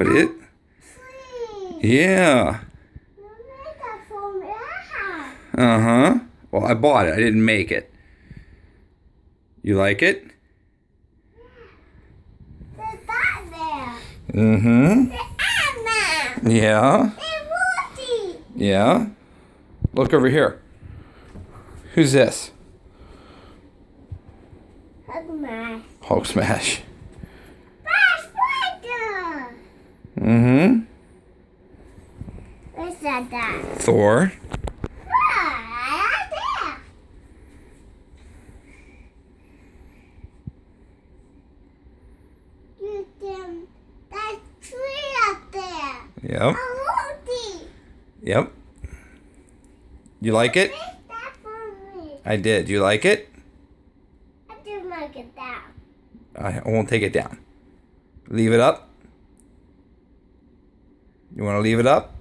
What is it? Yeah. Uh-huh. Well, I bought it. I didn't make it. You like it? Mm-hmm. Yeah. Yeah. Look over here. Who's this? Hulk Smash. Mm-hmm. What's that? Thor. That tree up there. Yep. Yep. You like it? That for me. I did. You like it? I didn't like it down. I won't take it down. Leave it up? You want to leave it up?